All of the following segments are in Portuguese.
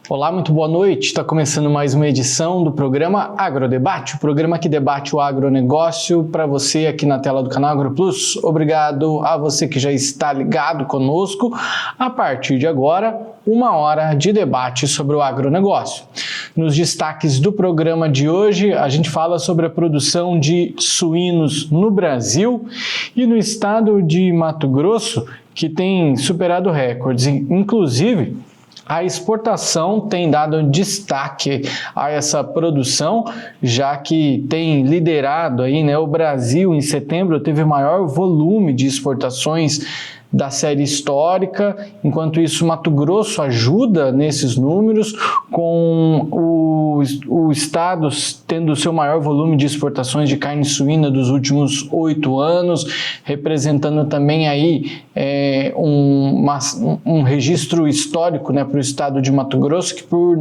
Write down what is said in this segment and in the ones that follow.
Olá, muito boa noite. Está começando mais uma edição do programa Agrodebate, o programa que debate o agronegócio para você aqui na tela do canal AgroPlus. Obrigado a você que já está ligado conosco. A partir de agora, 1 hora de debate sobre o agronegócio. Nos destaques do programa de hoje, a gente fala sobre a produção de suínos no Brasil e no estado de Mato Grosso, que tem superado recordes, inclusive a exportação tem dado destaque a essa produção, já que tem liderado aí, né? O Brasil em setembro teve o maior volume de exportações da série histórica. Enquanto isso, Mato Grosso ajuda nesses números, com o estado tendo o seu maior volume de exportações de carne suína dos últimos 8 anos, representando também aí um registro histórico, né, para o estado de Mato Grosso, que por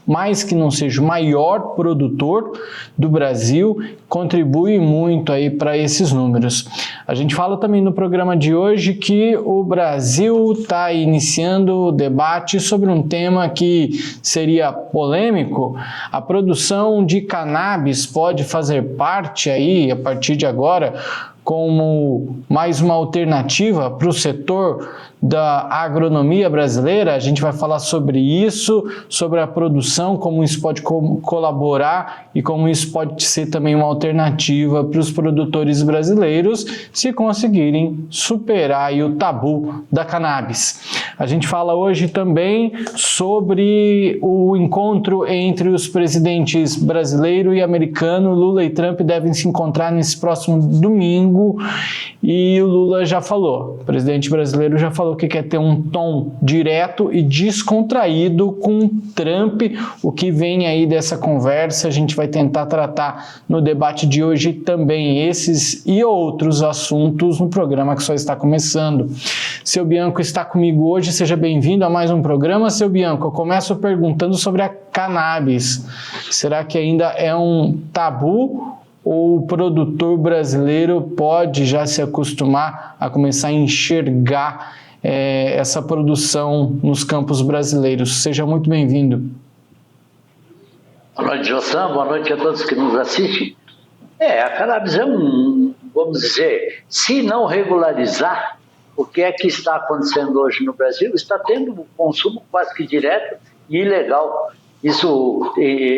mais que não seja o maior produtor do Brasil, contribui muito aí para esses números. A gente fala também no programa de hoje que o Brasil está iniciando o debate sobre um tema que seria polêmico. A produção de cannabis pode fazer parte aí, a partir de agora, como mais uma alternativa para o setor da agronomia brasileira. A gente vai falar sobre isso, sobre a produção, como isso pode colaborar e como isso pode ser também uma alternativa para os produtores brasileiros se conseguirem superar aí o tabu da cannabis. A gente fala hoje também sobre o encontro entre os presidentes brasileiro e americano. Lula e Trump devem se encontrar nesse próximo domingo e o Lula já falou, o presidente brasileiro já falou que quer ter um tom direto e descontraído com Trump. O que vem aí dessa conversa, a gente vai tentar tratar no debate de hoje também esses e outros assuntos no programa que só está começando. Seu Bianco está comigo hoje, seja bem-vindo a mais um programa. Seu Bianco, eu começo perguntando sobre a cannabis. Será que ainda é um tabu ou o produtor brasileiro pode já se acostumar a começar a enxergar essa produção nos campos brasileiros? Seja muito bem-vindo. Boa noite, Jossan. Boa noite a todos que nos assistem. A cannabis é vamos dizer, se não regularizar, o que é que está acontecendo hoje no Brasil? Está tendo um consumo quase que direto e ilegal. Isso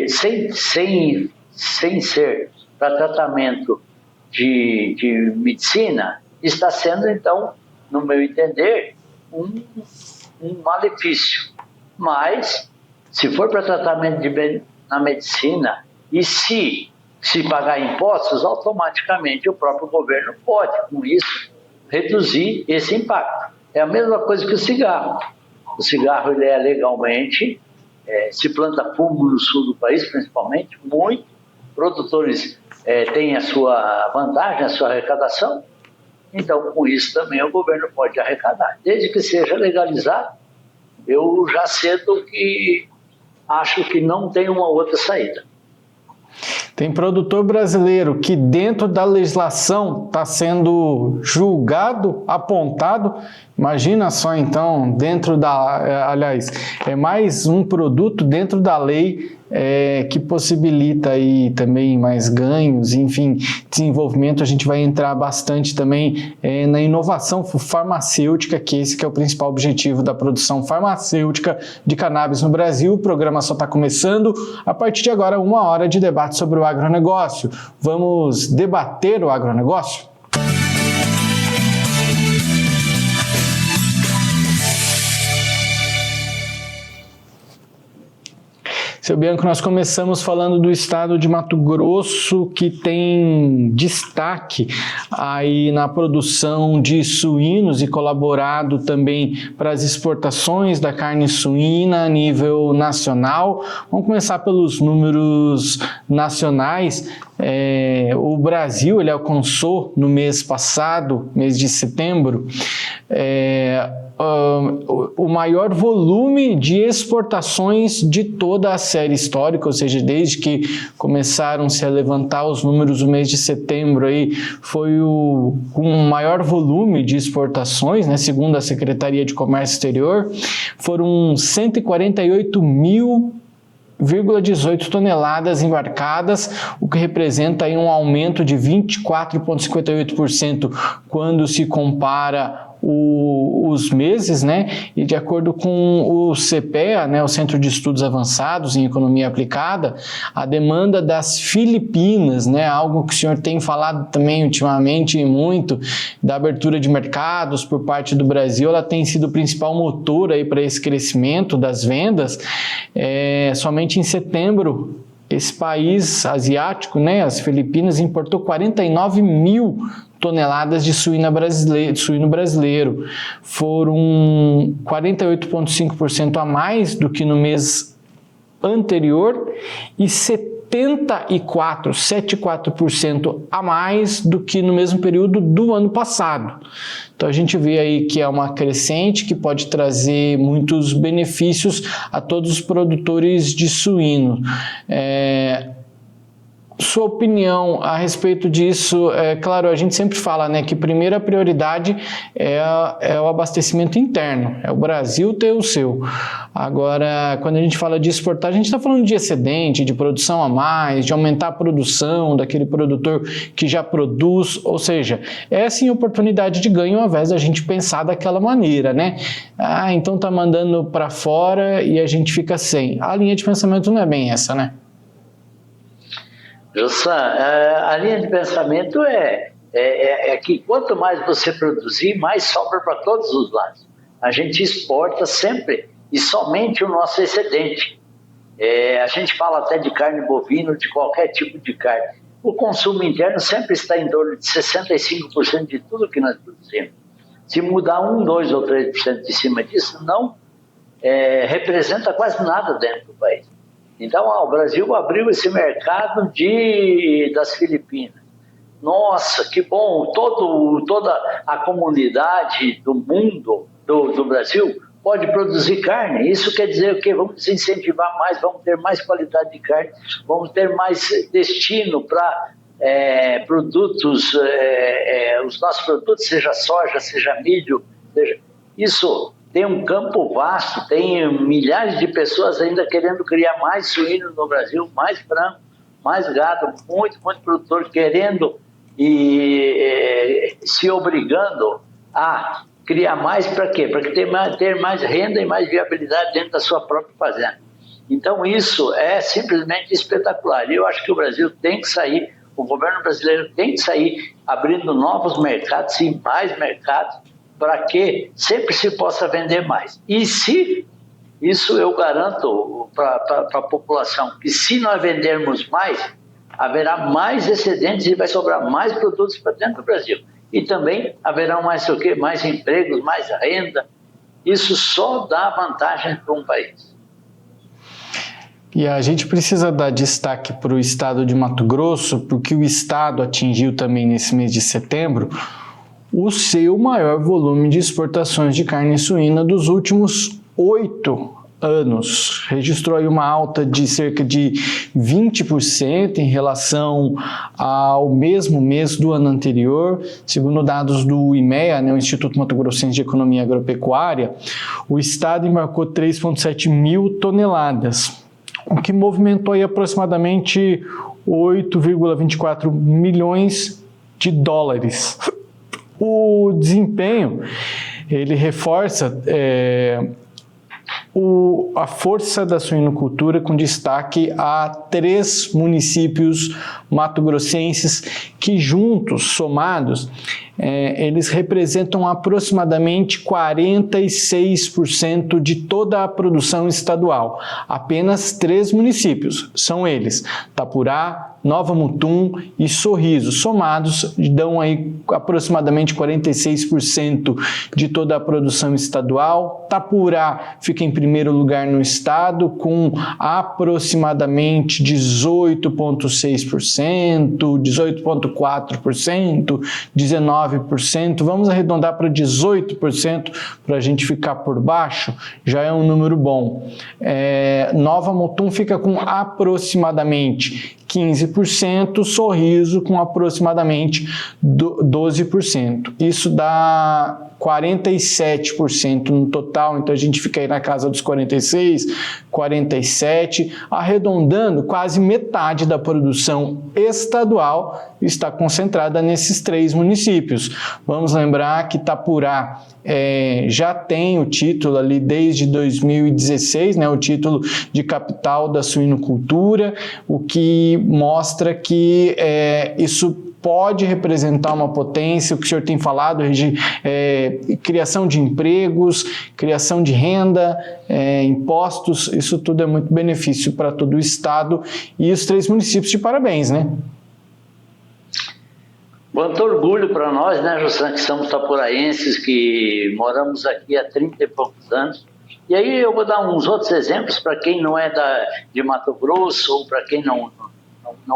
sem ser para tratamento de medicina, está sendo, então, no meu entender, um malefício. Mas, se for para tratamento na medicina e se pagar impostos, automaticamente o próprio governo pode, com isso, reduzir esse impacto. É a mesma coisa que o cigarro. O cigarro ele é legalmente, se planta fumo no sul do país, principalmente, muitos produtores têm a sua vantagem, a sua arrecadação. Então, com isso também o governo pode arrecadar. Desde que seja legalizado, eu já cedo que acho que não tem uma outra saída. Tem produtor brasileiro que dentro da legislação está sendo julgado, apontado. Imagina só então, é mais um produto dentro da lei que possibilita aí também mais ganhos, enfim, desenvolvimento. A gente vai entrar bastante também na inovação farmacêutica, que esse que é o principal objetivo da produção farmacêutica de cannabis no Brasil. O programa só está começando. A partir de agora, 1 hora de debate sobre o agronegócio. Vamos debater o agronegócio? Seu Bianco, nós começamos falando do estado de Mato Grosso, que tem destaque aí na produção de suínos e colaborado também para as exportações da carne suína a nível nacional. Vamos começar pelos números nacionais. O Brasil ele alcançou no mês passado, mês de setembro, o maior volume de exportações de toda a série histórica, ou seja, desde que começaram-se a levantar os números do mês de setembro, aí, foi o maior volume de exportações, né, segundo a Secretaria de Comércio Exterior, foram 148,18 toneladas embarcadas, o que representa aí um aumento de 24,58% quando se compara os meses, né? E de acordo com o CPEA, né, o Centro de Estudos Avançados em Economia Aplicada, a demanda das Filipinas, né, algo que o senhor tem falado também ultimamente muito, da abertura de mercados por parte do Brasil, ela tem sido o principal motor aí para esse crescimento das vendas. Somente em setembro, esse país asiático, né, as Filipinas, importou 49 mil toneladas de suíno brasileiro. Foram 48,5% a mais do que no mês anterior e 74% a mais do que no mesmo período do ano passado. Então a gente vê aí que é uma crescente que pode trazer muitos benefícios a todos os produtores de suíno. Sua opinião a respeito disso? Claro, a gente sempre fala, né, que primeira prioridade é o abastecimento interno, é o Brasil ter o seu. Agora, quando a gente fala de exportar, a gente está falando de excedente, de produção a mais, de aumentar a produção daquele produtor que já produz, ou seja, é sim oportunidade de ganho ao invés da gente pensar daquela maneira, né? Então tá mandando para fora e a gente fica sem. A linha de pensamento não é bem essa, né? Jussan, a linha de pensamento é que quanto mais você produzir, mais sobra para todos os lados. A gente exporta sempre e somente o nosso excedente. A gente fala até de carne bovina, de qualquer tipo de carne. O consumo interno sempre está em torno de 65% de tudo que nós produzimos. Se mudar 1, 2 ou 3% de cima disso, não representa quase nada dentro do país. Então, o Brasil abriu esse mercado das Filipinas. Nossa, que bom! Toda a comunidade do mundo, do Brasil, pode produzir carne. Isso quer dizer o quê? Vamos incentivar mais, vamos ter mais qualidade de carne, vamos ter mais destino para produtos, os nossos produtos, seja soja, seja milho, isso. Tem um campo vasto, tem milhares de pessoas ainda querendo criar mais suíno no Brasil, mais frango, mais gado, muito produtor querendo e se obrigando a criar mais para quê? Para ter mais renda e mais viabilidade dentro da sua própria fazenda. Então isso é simplesmente espetacular. E eu acho que o Brasil tem que sair, o governo brasileiro tem que sair abrindo novos mercados e mais mercados, para que sempre se possa vender mais. E se, isso eu garanto para a população, que se nós vendermos mais, haverá mais excedentes e vai sobrar mais produtos para dentro do Brasil. E também haverá mais empregos, mais renda. Isso só dá vantagem para um país. E a gente precisa dar destaque para o estado de Mato Grosso, porque o estado atingiu também nesse mês de setembro o seu maior volume de exportações de carne suína dos últimos 8 anos. Registrou aí uma alta de cerca de 20% em relação ao mesmo mês do ano anterior. Segundo dados do IMEA, né, o Instituto Mato Grossense de Economia Agropecuária, o estado embarcou 3,7 mil toneladas, o que movimentou aí aproximadamente 8,24 milhões de dólares. O desempenho, ele reforça a força da suinocultura, com destaque a 3 municípios mato-grossenses que juntos, somados, eles representam aproximadamente 46% de toda a produção estadual. Apenas 3 municípios, são eles: Tapurá, Nova Mutum e Sorriso, somados dão aí aproximadamente 46% de toda a produção estadual. Tapurá fica em primeiro lugar no estado com aproximadamente 18,6%, 18,4%, 19%, vamos arredondar para 18% para a gente ficar por baixo, já é um número bom. Nova Mutum fica com aproximadamente 15%, Sorriso com aproximadamente 12%. Isso dá 47% no total, então a gente fica aí na casa dos 46, 47, arredondando, quase metade da produção estadual está concentrada nesses 3 municípios. Vamos lembrar que Itapurá já tem o título ali desde 2016, né, o título de capital da suinocultura, o que mostra que isso pode representar uma potência, o que o senhor tem falado, criação de empregos, criação de renda, impostos, isso tudo é muito benefício para todo o estado e os 3 municípios de parabéns, né? Quanto orgulho para nós, né, José, que somos tapuraenses, que moramos aqui há 30 e poucos anos. E aí eu vou dar uns outros exemplos para quem não é de Mato Grosso ou para quem não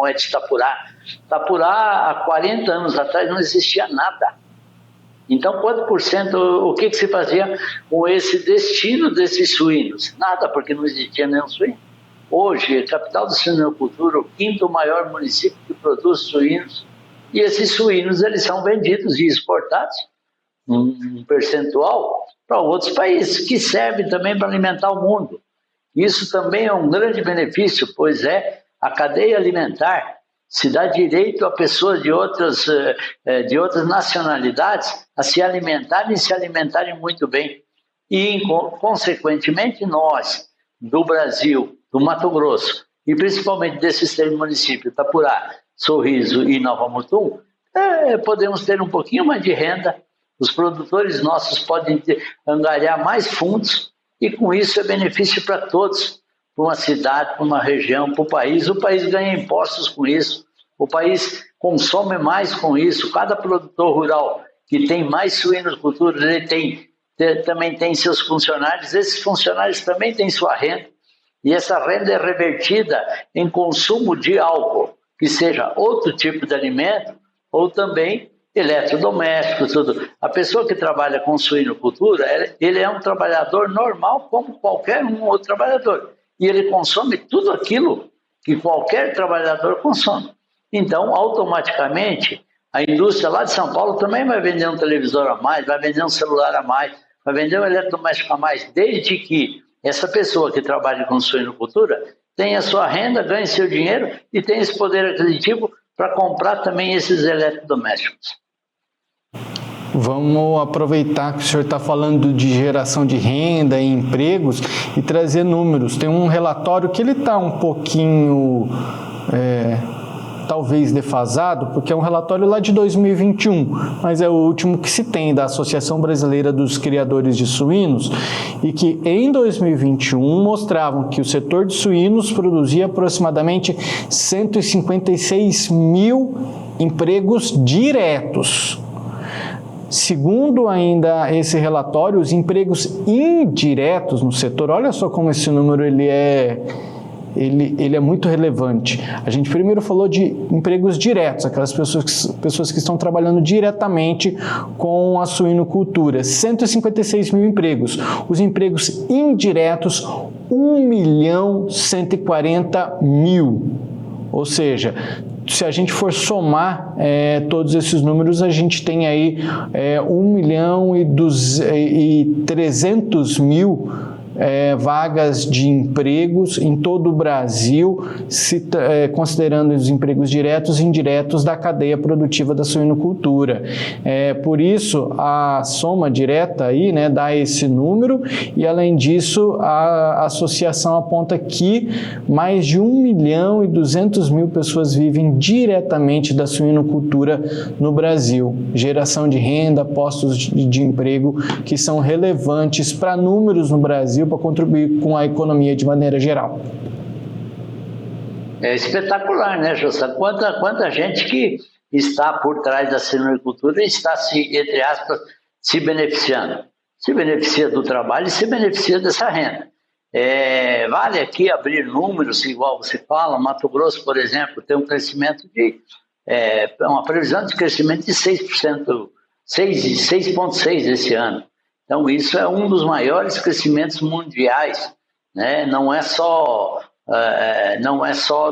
é de Itapurá. Itapurá, há 40 anos atrás, não existia nada. Então, quanto por cento, o que se fazia com esse destino desses suínos? Nada, porque não existia nenhum suíno. Hoje, a capital da suinocultura, o 5º maior município que produz suínos, e esses suínos eles são vendidos e exportados, um percentual, para outros países, que servem também para alimentar o mundo. Isso também é um grande benefício, pois a cadeia alimentar se dá direito a pessoas de outras nacionalidades a se alimentarem e se alimentarem muito bem. E, consequentemente, nós, do Brasil, do Mato Grosso, e principalmente desses 3 municípios, Itapurá, Sorriso e Nova Mutum, podemos ter um pouquinho mais de renda, os produtores nossos podem angariar mais fundos, e com isso é benefício para todos, para uma cidade, para uma região, para o país ganha impostos com isso, o país consome mais com isso, cada produtor rural que tem mais suinocultura, ele também tem seus funcionários, esses funcionários também têm sua renda, e essa renda é revertida em consumo de algo, que seja outro tipo de alimento, ou também eletrodomésticos, tudo. A pessoa que trabalha com suinocultura, ele é um trabalhador normal, como qualquer outro trabalhador. E ele consome tudo aquilo que qualquer trabalhador consome. Então, automaticamente, a indústria lá de São Paulo também vai vender um televisor a mais, vai vender um celular a mais, vai vender um eletrodoméstico a mais, desde que essa pessoa que trabalha com suinocultura tenha sua renda, ganhe seu dinheiro e tenha esse poder aquisitivo para comprar também esses eletrodomésticos. Vamos aproveitar que o senhor está falando de geração de renda e empregos e trazer números. Tem um relatório que ele está um pouquinho, talvez defasado, porque é um relatório lá de 2021, mas é o último que se tem da Associação Brasileira dos Criadores de Suínos, e que em 2021 mostravam que o setor de suínos produzia aproximadamente 156 mil empregos diretos. Segundo ainda esse relatório, os empregos indiretos no setor, olha só como esse número ele é muito relevante. A gente primeiro falou de empregos diretos, aquelas pessoas que estão trabalhando diretamente com a suinocultura, 156 mil empregos. Os empregos indiretos, 1.140.000. Ou seja, se a gente for somar todos esses números, a gente tem aí 1.300.000 vagas de empregos em todo o Brasil, considerando os empregos diretos e indiretos da cadeia produtiva da suinocultura. Por isso, a soma direta aí, né, dá esse número, e além disso, a associação aponta que mais de 1.200.000 pessoas vivem diretamente da suinocultura no Brasil. Geração de renda, postos de emprego que são relevantes para números no Brasil, para contribuir com a economia de maneira geral. É espetacular, né, José? Quanta gente que está por trás da suinocultura está, entre aspas, se beneficiando. Se beneficia do trabalho e se beneficia dessa renda. Vale aqui abrir números, igual você fala, Mato Grosso, por exemplo, tem um crescimento uma previsão de crescimento de 6% 6,6 esse ano. Então, isso é um dos maiores crescimentos mundiais, né? Não é só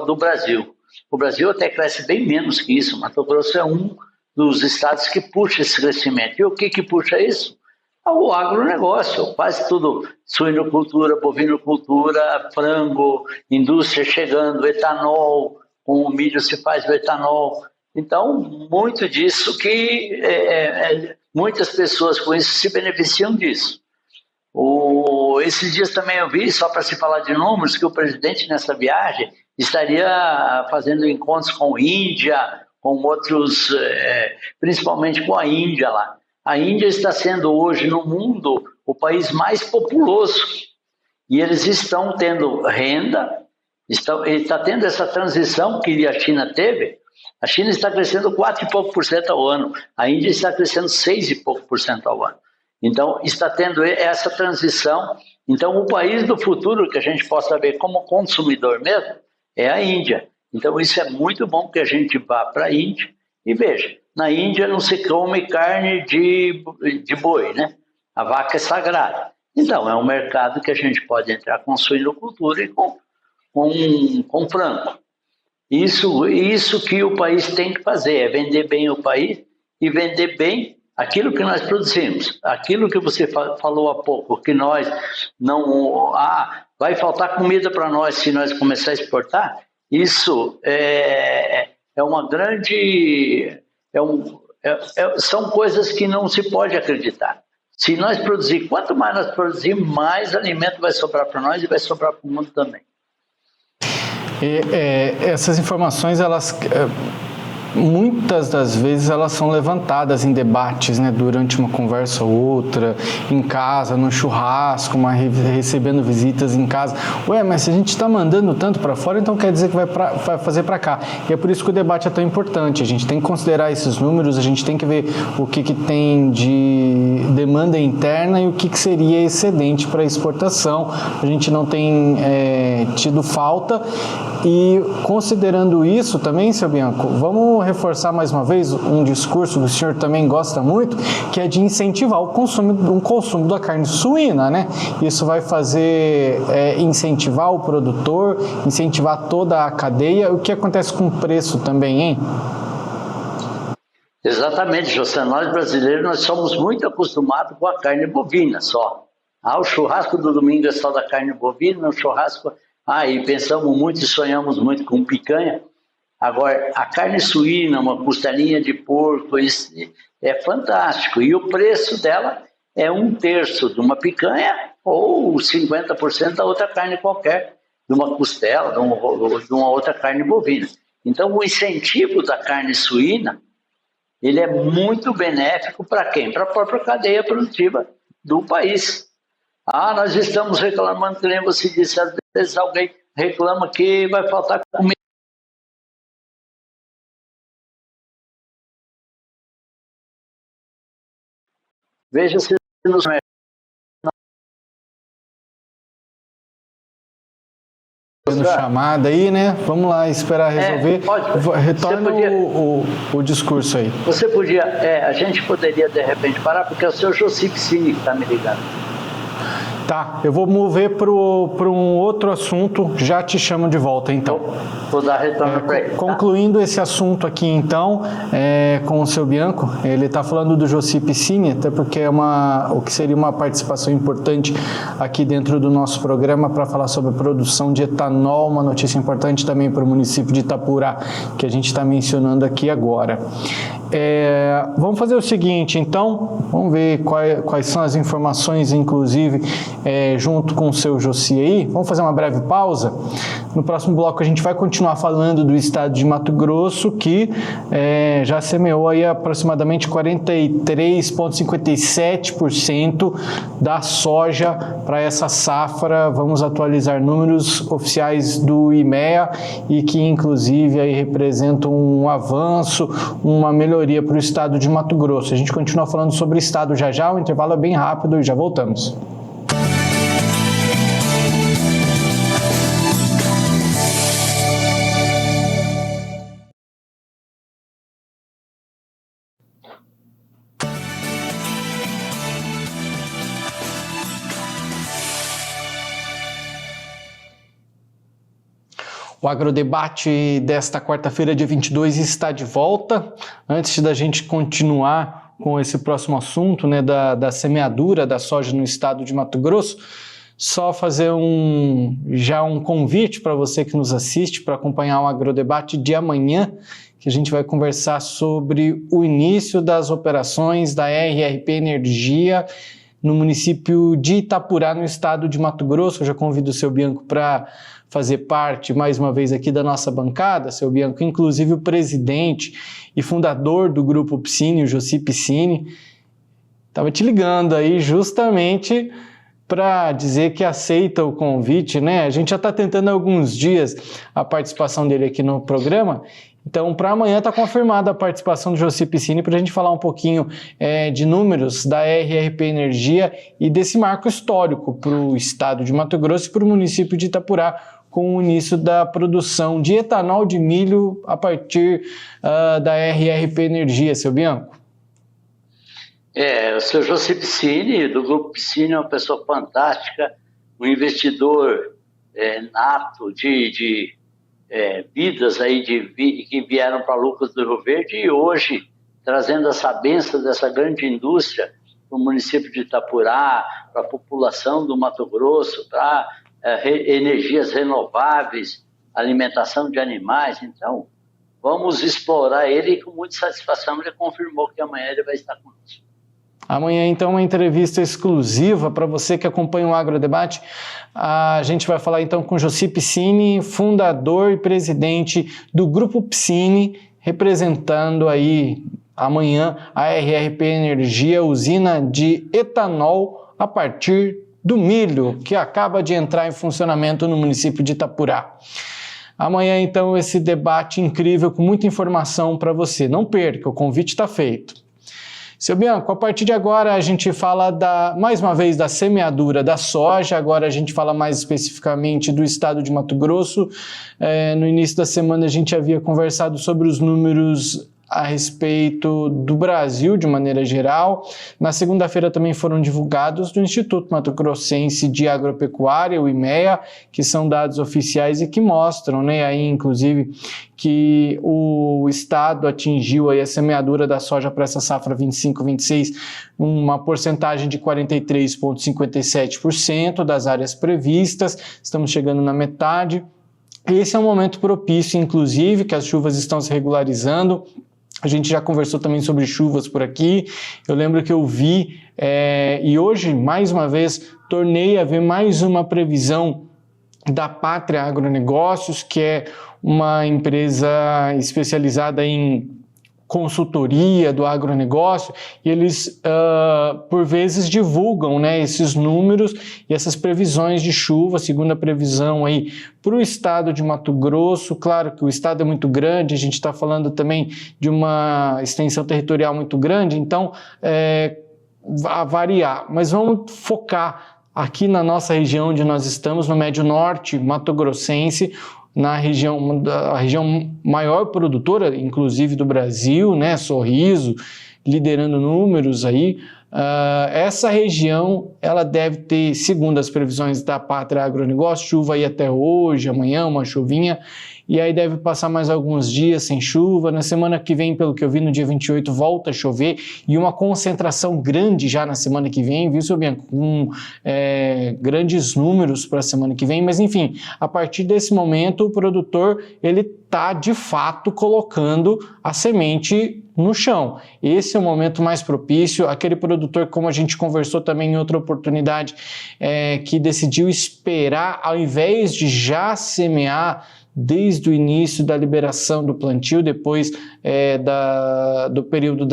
do Brasil. O Brasil até cresce bem menos que isso. Mato Grosso é um dos estados que puxa esse crescimento. E o que puxa isso? O agronegócio, quase tudo, suinocultura, bovinocultura, frango, indústria chegando, etanol, com o milho se faz o etanol. Então, muito disso que muitas pessoas com isso se beneficiam disso. Esses dias também eu vi, só para se falar de números, que o presidente nessa viagem estaria fazendo encontros com a Índia, com outros, principalmente com a Índia lá. A Índia está sendo hoje no mundo o país mais populoso e eles estão tendo renda, está tendo essa transição que a China teve. A China está crescendo 4 e pouco por cento ao ano, a Índia está crescendo 6 e pouco por cento ao ano. Então, está tendo essa transição. Então, o país do futuro que a gente possa ver como consumidor mesmo é a Índia. Então, isso é muito bom que a gente vá para a Índia e veja. Na Índia não se come carne de boi, né? A vaca é sagrada. Então, é um mercado que a gente pode entrar com suinocultura e com frango. Isso que o país tem que fazer, é vender bem o país e vender bem aquilo que nós produzimos. Aquilo que você falou há pouco, que nós não... vai faltar comida para nós se nós começar a exportar. Isso é uma grande... são coisas que não se pode acreditar. Se nós produzir, quanto mais nós produzirmos, mais alimento vai sobrar para nós e vai sobrar para o mundo também. Essas informações, elas muitas das vezes elas são levantadas em debates, né, durante uma conversa ou outra, em casa, no churrasco, recebendo visitas em casa. Mas se a gente está mandando tanto para fora, então quer dizer que vai fazer para cá. E é por isso que o debate é tão importante. A gente tem que considerar esses números, a gente tem que ver o que tem de demanda interna e o que seria excedente para exportação. A gente não tem tido falta. E considerando isso também, seu Bianco, vamos reforçar mais uma vez um discurso que o senhor também gosta muito, que é de incentivar o consumo da carne suína, né? Isso vai fazer incentivar o produtor, incentivar toda a cadeia. O que acontece com o preço também, hein? Exatamente, José. Nós brasileiros, nós somos muito acostumados com a carne bovina só. O churrasco do domingo é só da carne bovina, o churrasco... e pensamos muito e sonhamos muito com picanha. Agora, a carne suína, uma costelinha de porco, isso é fantástico. E o preço dela é 1/3 de uma picanha ou 50% da outra carne qualquer, de uma costela, de uma outra carne bovina. Então, o incentivo da carne suína, ele é muito benéfico para quem? Para a própria cadeia produtiva do país. Nós estamos reclamando, que nem você disse, às vezes alguém reclama que vai faltar comida. Veja se nos chamada aí, né? Vamos lá esperar resolver. Retorna o discurso aí. Você podia, a gente poderia de repente parar, porque é o seu Josip Cini que está me ligando. Tá, eu vou mover para um outro assunto, já te chamo de volta então. Vou dar retorno para ele. Concluindo esse assunto aqui então, com o seu Bianco, ele está falando do Josip Cini, até porque é o que seria uma participação importante aqui dentro do nosso programa para falar sobre a produção de etanol, uma notícia importante também para o município de Itapurá, que a gente está mencionando aqui agora. Vamos fazer o seguinte, então, vamos ver quais são as informações, inclusive, junto com o seu Jossi aí. Vamos fazer uma breve pausa. No próximo bloco a gente vai continuar falando do estado de Mato Grosso, que já semeou aí aproximadamente 43,57% da soja para essa safra. Vamos atualizar números oficiais do IMEA e que, inclusive, aí representam um avanço, uma melhoria para o estado de Mato Grosso. A gente continua falando sobre o estado já, o intervalo é bem rápido e já voltamos. O Agrodebate desta quarta-feira, dia 22, está de volta. Antes da gente continuar com esse próximo assunto, né, da semeadura da soja no estado de Mato Grosso, só fazer um convite para você que nos assiste para acompanhar o Agrodebate de amanhã, que a gente vai conversar sobre o início das operações da RRP Energia no município de Itapurá, no estado de Mato Grosso. Eu já convido o seu Bianco para fazer parte, mais uma vez, aqui da nossa bancada, seu Bianco, inclusive o presidente e fundador do Grupo Piscine, o Josi Piscine, estava te ligando aí justamente para dizer que aceita o convite, né? A gente já está tentando há alguns dias a participação dele aqui no programa. Então, para amanhã está confirmada a participação do Josi Piscine para a gente falar um pouquinho de números da RRP Energia e desse marco histórico para o estado de Mato Grosso e para o município de Itapurá, com o início da produção de etanol de milho a partir da RRP Energia, seu Bianco. O seu Josi Piscine, do Grupo Piscine, é uma pessoa fantástica, um investidor nato de vidas aí que vieram para Lucas do Rio Verde e hoje trazendo essa benção dessa grande indústria para o município de Itapurá, para a população do Mato Grosso, para energias renováveis, alimentação de animais. Então, vamos explorar ele e com muita satisfação ele confirmou que amanhã ele vai estar conosco. Amanhã, então, uma entrevista exclusiva para você que acompanha o Agrodebate. A gente vai falar, então, com Josi Piscine, fundador e presidente do Grupo Piscine, representando aí amanhã a RRP Energia, usina de etanol a partir do milho, que acaba de entrar em funcionamento no município de Itapurá. Amanhã, então, esse debate incrível com muita informação para você. Não perca, o convite está feito. Seu Bianco, a partir de agora a gente fala mais uma vez da semeadura da soja, agora a gente fala mais especificamente do estado de Mato Grosso. No início da semana a gente havia conversado sobre os números a respeito do Brasil de maneira geral. Na segunda-feira também foram divulgados do Instituto Mato Grossense de Agropecuária, o IMEA, que são dados oficiais e que mostram, né, aí inclusive que o estado atingiu aí a semeadura da soja para essa safra 25-26, uma porcentagem de 43,57% das áreas previstas. Estamos chegando na metade. Esse é um momento propício, inclusive, que as chuvas estão se regularizando. A gente já conversou também sobre chuvas por aqui. Eu lembro que eu vi, e hoje, mais uma vez, tornei a ver mais uma previsão da Pátria Agronegócios, que é uma empresa especializada em consultoria do agronegócio, e eles, por vezes, divulgam, né, esses números e essas previsões de chuva, segundo a previsão aí para o estado de Mato Grosso. Claro que o estado é muito grande, a gente está falando também de uma extensão territorial muito grande, então vai variar, mas vamos focar aqui na nossa região onde nós estamos, no Médio Norte mato-grossense, a região maior produtora, inclusive do Brasil, né? Sorriso, liderando números aí. Essa região, ela deve ter, segundo as previsões da Pátria Agronegócio, chuva aí até hoje, amanhã, uma chuvinha, e aí deve passar mais alguns dias sem chuva. Na semana que vem, pelo que eu vi, no dia 28, volta a chover, e uma concentração grande já na semana que vem, viu, seu Bianco? Com grandes números para a semana que vem, mas enfim, a partir desse momento, o produtor, ele está de fato colocando a semente no chão. Esse é o momento mais propício. Aquele produtor, como a gente conversou também em outra oportunidade, que decidiu esperar, ao invés de já semear desde o início da liberação do plantio, depois do período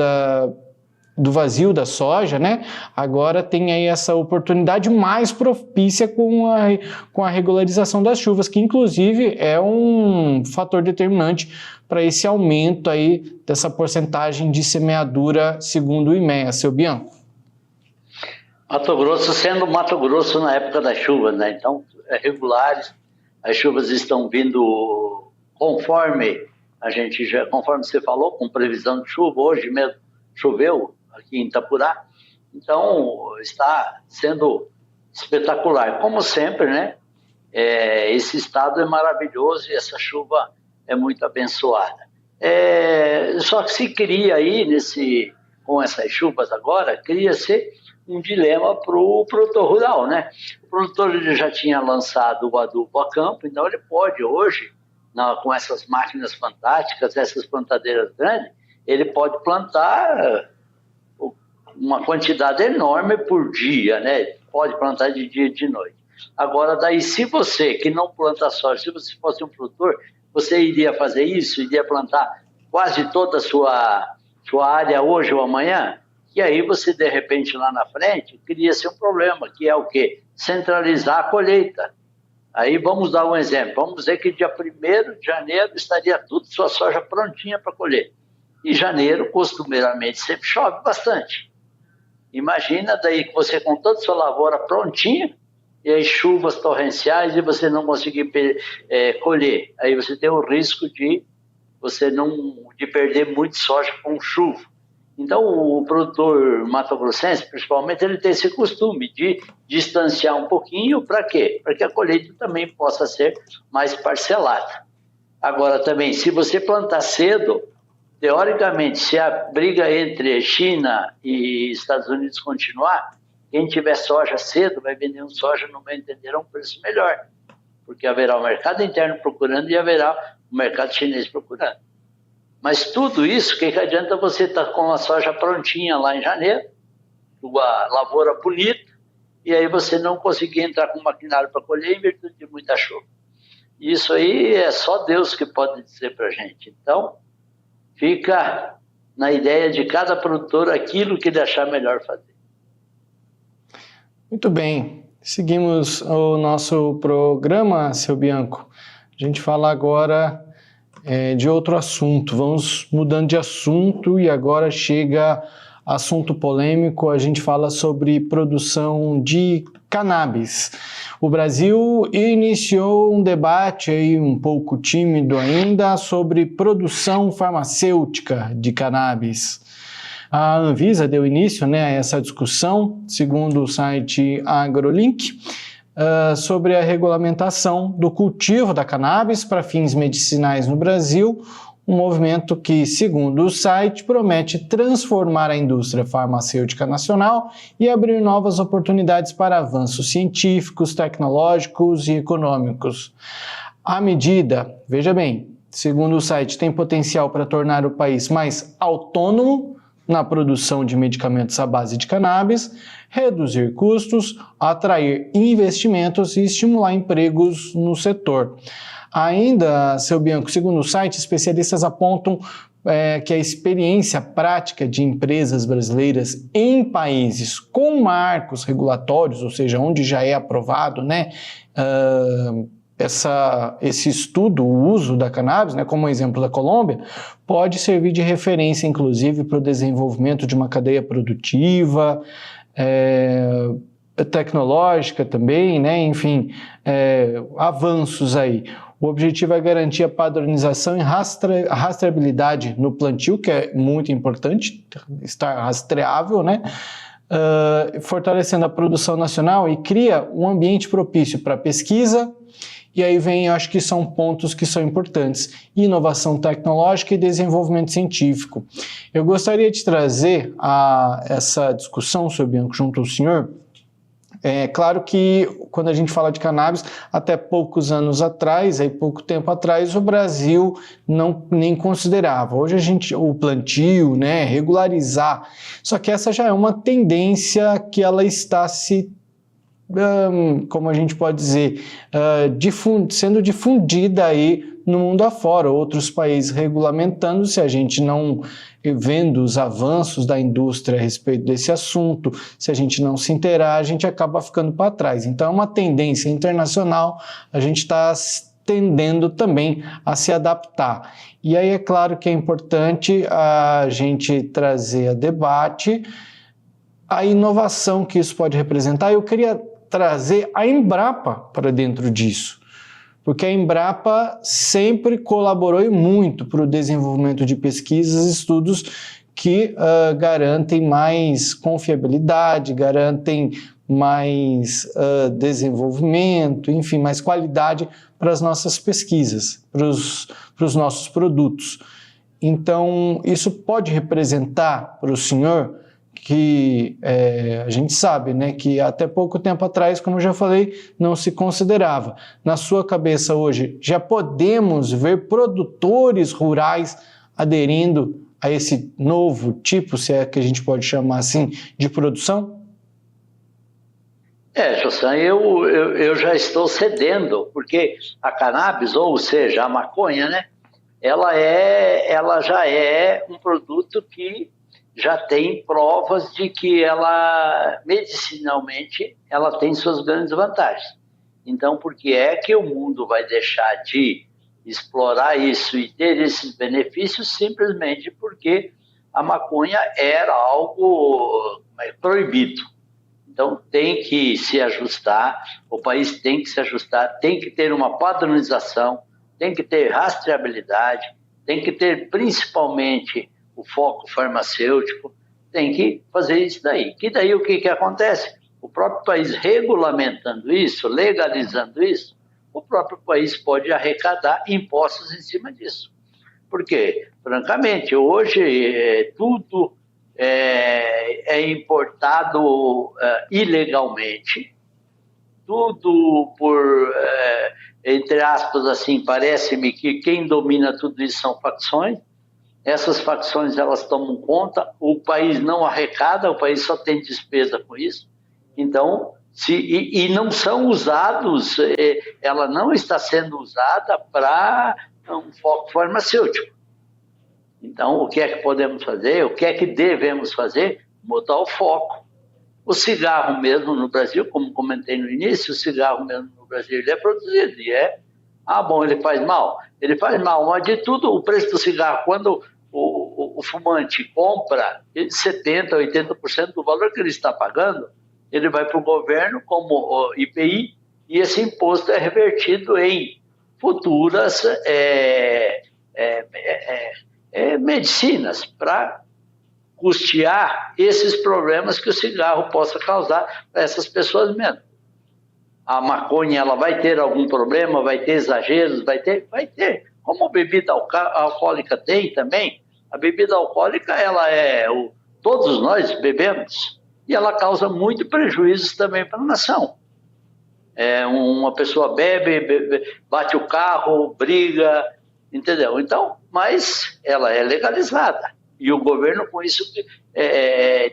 do vazio da soja, né? Agora tem aí essa oportunidade mais propícia com a regularização das chuvas, que inclusive é um fator determinante para esse aumento aí dessa porcentagem de semeadura, segundo o IMEA, seu Bianco. Mato Grosso sendo Mato Grosso na época das chuvas, né? Então, regulares, as chuvas estão vindo conforme você falou, com previsão de chuva. Hoje mesmo choveu aqui em Itapurá, então está sendo espetacular. Como sempre, né? Esse estado é maravilhoso e essa chuva é muito abençoada. Só que se cria aí, com essas chuvas agora, cria-se um dilema para o produtor rural, né? O produtor ele já tinha lançado o adubo a campo, então ele pode hoje, com essas máquinas fantásticas, essas plantadeiras grandes, ele pode plantar uma quantidade enorme por dia, né? Pode plantar de dia e de noite. Agora, daí, se você, que não planta soja, se você fosse um produtor, você iria fazer isso? Iria plantar quase toda a sua área hoje ou amanhã? E aí você, de repente, lá na frente, cria-se um problema, que é o quê? Centralizar a colheita. Aí vamos dar um exemplo. Vamos dizer que dia 1º de janeiro estaria tudo sua soja prontinha para colher. E janeiro, costumeiramente, sempre chove bastante. Imagina daí que você com toda a sua lavoura prontinha, e aí chuvas torrenciais e você não conseguir colher. Aí você tem o risco de perder muito soja com chuva. Então, o produtor mato-grossense, principalmente, ele tem esse costume de distanciar um pouquinho. Para quê? Para que a colheita também possa ser mais parcelada. Agora, também, se você plantar cedo, teoricamente, se a briga entre China e Estados Unidos continuar, quem tiver soja cedo vai vender um soja, no meu entender, a um preço melhor. Porque haverá o mercado interno procurando e haverá o mercado chinês procurando. Mas tudo isso, o que adianta você estar com a soja prontinha lá em janeiro, uma lavoura bonita, e aí você não conseguir entrar com o maquinário para colher em virtude de muita chuva. Isso aí é só Deus que pode dizer para a gente. Então, fica na ideia de cada produtor aquilo que ele achar melhor fazer. Muito bem, seguimos o nosso programa, seu Bianco. A gente fala agora de outro assunto, vamos mudando de assunto e agora chega assunto polêmico, a gente fala sobre produção de cannabis. O Brasil iniciou um debate aí um pouco tímido ainda sobre produção farmacêutica de cannabis. A Anvisa deu início a essa discussão, segundo o site AgroLink, sobre a regulamentação do cultivo da cannabis para fins medicinais no Brasil, um movimento que, segundo o site, promete transformar a indústria farmacêutica nacional e abrir novas oportunidades para avanços científicos, tecnológicos e econômicos. A medida, veja bem, segundo o site, tem potencial para tornar o país mais autônomo na produção de medicamentos à base de cannabis, reduzir custos, atrair investimentos e estimular empregos no setor. Ainda, seu Bianco, segundo o site, especialistas apontam que a experiência prática de empresas brasileiras em países com marcos regulatórios, ou seja, onde já é aprovado, esse estudo, o uso da cannabis, como o exemplo da Colômbia, pode servir de referência, inclusive, para o desenvolvimento de uma cadeia produtiva, tecnológica também, enfim, avanços aí. O objetivo é garantir a padronização e rastreabilidade no plantio, que é muito importante, estar rastreável, fortalecendo a produção nacional e cria um ambiente propício para pesquisa. E aí vem, eu acho que são pontos que são importantes, inovação tecnológica e desenvolvimento científico. Eu gostaria de trazer essa discussão, seu Bianco, junto ao senhor. É claro que quando a gente fala de cannabis, até poucos anos atrás, pouco tempo atrás, o Brasil nem considerava. Hoje o plantio, regularizar, só que essa já é uma tendência que ela está como a gente pode dizer, sendo difundida aí no mundo afora, outros países regulamentando. Se a gente não vendo os avanços da indústria a respeito desse assunto, se a gente não se inteirar, a gente acaba ficando para trás. Então é uma tendência internacional, a gente está tendendo também a se adaptar. E aí é claro que é importante a gente trazer a debate a inovação que isso pode representar. Eu queria trazer a Embrapa para dentro disso, porque a Embrapa sempre colaborou e muito para o desenvolvimento de pesquisas e estudos que garantem mais confiabilidade, garantem mais desenvolvimento, enfim, mais qualidade para as nossas pesquisas, para os nossos produtos. Então, isso pode representar para o senhor que a gente sabe, né, que até pouco tempo atrás, como eu já falei, não se considerava. Na sua cabeça hoje, já podemos ver produtores rurais aderindo a esse novo tipo, se é que a gente pode chamar assim, de produção? Jossan, eu já estou cedendo, porque a cannabis, ou seja, a maconha, né, ela já é um produto que já tem provas de que ela, medicinalmente, ela tem suas grandes vantagens. Então, por que é que o mundo vai deixar de explorar isso e ter esses benefícios? Simplesmente porque a maconha era algo proibido. Então, tem que se ajustar, o país tem que se ajustar, tem que ter uma padronização, tem que ter rastreabilidade, tem que ter principalmente o foco farmacêutico, tem que fazer isso daí. Que daí o que acontece? O próprio país regulamentando isso, legalizando isso, o próprio país pode arrecadar impostos em cima disso. Porque, francamente, hoje tudo é importado ilegalmente, tudo por, entre aspas, assim, parece-me que quem domina tudo isso são facções. Essas facções, elas tomam conta, o país não arrecada, o país só tem despesa com isso. Então, e não são usados, ela não está sendo usada para um foco farmacêutico. Então, o que é que podemos fazer? O que é que devemos fazer? Mudar o foco. O cigarro mesmo no Brasil, como comentei no início, o cigarro mesmo no Brasil ele é produzido e bom, ele faz mal. Ele faz mal, mas de tudo, o preço do cigarro, quando o fumante compra 70%, 80% do valor que ele está pagando, ele vai para o governo como IPI e esse imposto é revertido em futuras medicinas para custear esses problemas que o cigarro possa causar para essas pessoas mesmo. A maconha, ela vai ter algum problema, vai ter exageros, vai ter. Como a bebida alcoólica tem também, a bebida alcoólica, todos nós bebemos, e ela causa muito prejuízos também para a nação. Uma pessoa bebe, bate o carro, briga, entendeu? Então, mas ela é legalizada. E o governo, com isso,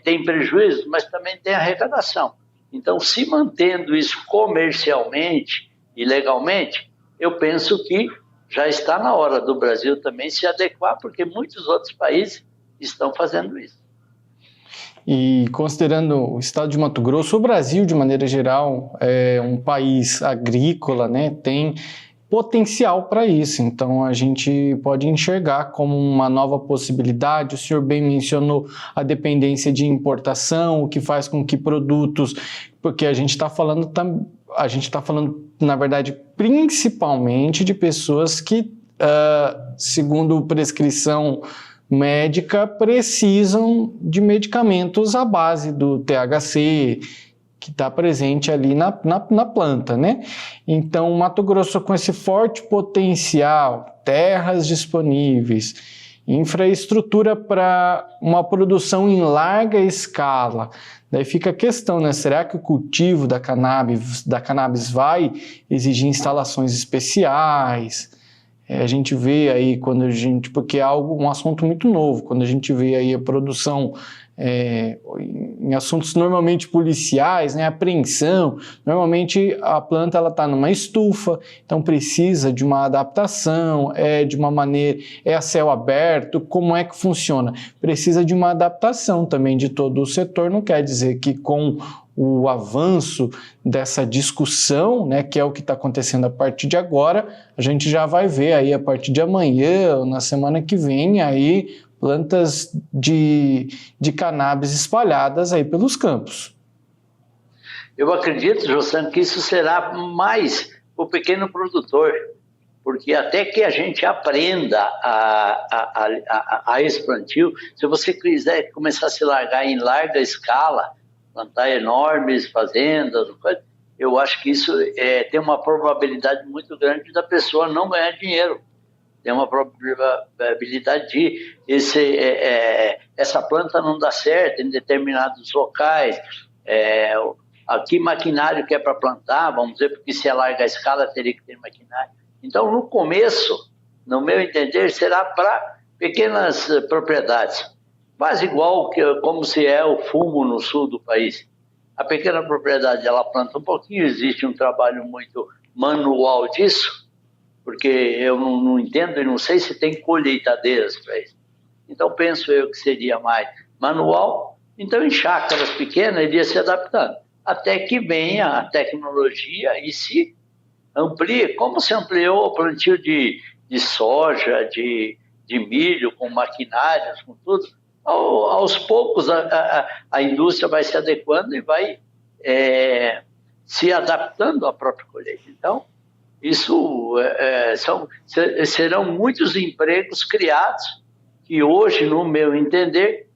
tem prejuízo, mas também tem arrecadação. Então, se mantendo isso comercialmente e legalmente, eu penso que já está na hora do Brasil também se adequar, porque muitos outros países estão fazendo isso. E considerando o estado de Mato Grosso, o Brasil, de maneira geral, é um país agrícola, né? Tem potencial para isso, então a gente pode enxergar como uma nova possibilidade. O senhor bem mencionou a dependência de importação, o que faz com que produtos, porque a gente está falando, na verdade, principalmente de pessoas que, segundo prescrição médica, precisam de medicamentos à base do THC, que está presente ali na planta, né? Então, Mato Grosso, com esse forte potencial, terras disponíveis, infraestrutura para uma produção em larga escala, daí fica a questão, né? Será que o cultivo da cannabis vai exigir instalações especiais? A gente vê aí, porque é um assunto muito novo, quando a gente vê aí a produção em assuntos normalmente policiais, né, apreensão, normalmente a planta está numa estufa, então precisa de uma adaptação, de uma maneira, a céu aberto, como é que funciona? Precisa de uma adaptação também de todo o setor, não quer dizer que com o avanço dessa discussão, né, que é o que está acontecendo a partir de agora, a gente já vai ver aí a partir de amanhã, na semana que vem, aí plantas de cannabis espalhadas aí pelos campos. Eu acredito, Jossan, que isso será mais o pequeno produtor, porque até que a gente aprenda a esse plantio, se você quiser começar a se largar em larga escala, plantar enormes fazendas, eu acho que isso tem uma probabilidade muito grande da pessoa não ganhar dinheiro. Tem uma probabilidade de essa planta não dar certo em determinados locais. Aqui maquinário que é para plantar, vamos dizer, porque se é larga a escala teria que ter maquinário. Então, no começo, no meu entender, será para pequenas propriedades. Quase igual como se é o fumo no sul do país. A pequena propriedade, ela planta um pouquinho, existe um trabalho muito manual disso, porque eu não entendo e não sei se tem colheitadeiras para isso. Então, penso eu que seria mais manual. Então, em chácaras pequenas, iria se adaptando, até que venha a tecnologia e se amplie, como se ampliou o plantio de soja, de milho, com maquinários, com tudo. Aos poucos a indústria vai se adequando e vai se adaptando à própria colheita. Então, isso serão muitos empregos criados que hoje, no meu entender,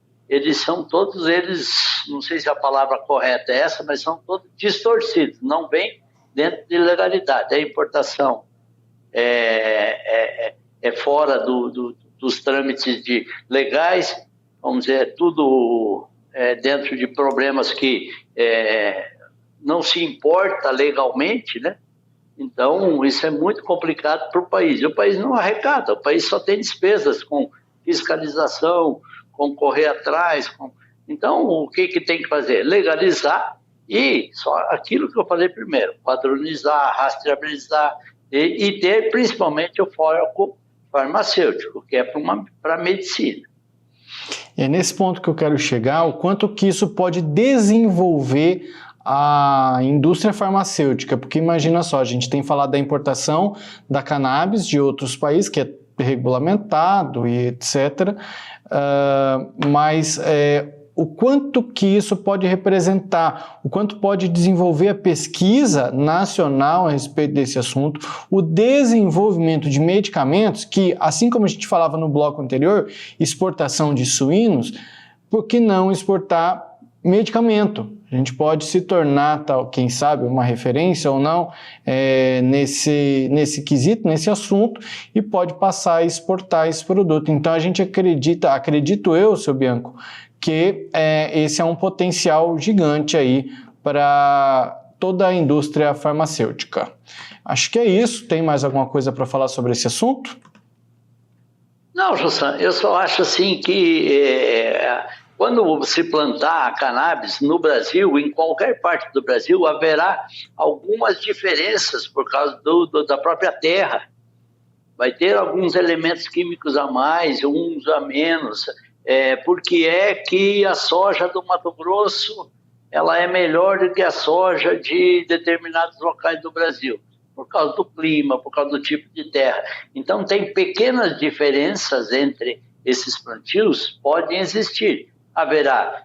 todos eles, não sei se a palavra correta é essa, mas são todos distorcidos, não vêm dentro de legalidade. A importação é fora dos trâmites legais, vamos dizer, tudo dentro de problemas que não se importa legalmente, né? Então, isso é muito complicado para o país. E o país não arrecada, o país só tem despesas com fiscalização, com correr atrás. Então, o que tem que fazer? Legalizar e só aquilo que eu falei primeiro, padronizar, rastreabilizar e ter principalmente o foco farmacêutico, que é para a medicina. É nesse ponto que eu quero chegar, o quanto que isso pode desenvolver a indústria farmacêutica, porque imagina só, a gente tem falado da importação da cannabis de outros países, que é regulamentado e etc., mas o quanto que isso pode representar, o quanto pode desenvolver a pesquisa nacional a respeito desse assunto, o desenvolvimento de medicamentos, que assim como a gente falava no bloco anterior, exportação de suínos, por que não exportar medicamento? A gente pode se tornar, quem sabe, uma referência ou não nesse quesito, nesse assunto, e pode passar a exportar esse produto. Então a gente acredito eu, seu Bianco, que esse é um potencial gigante aí para toda a indústria farmacêutica. Acho que é isso. Tem mais alguma coisa para falar sobre esse assunto? Não, Jossan, eu só acho assim que quando se plantar a cannabis no Brasil, em qualquer parte do Brasil, haverá algumas diferenças por causa da própria terra. Vai ter alguns elementos químicos a mais, uns a menos, porque é que a soja do Mato Grosso ela é melhor do que a soja de determinados locais do Brasil, por causa do clima, por causa do tipo de terra. Então, tem pequenas diferenças entre esses plantios, podem existir. Haverá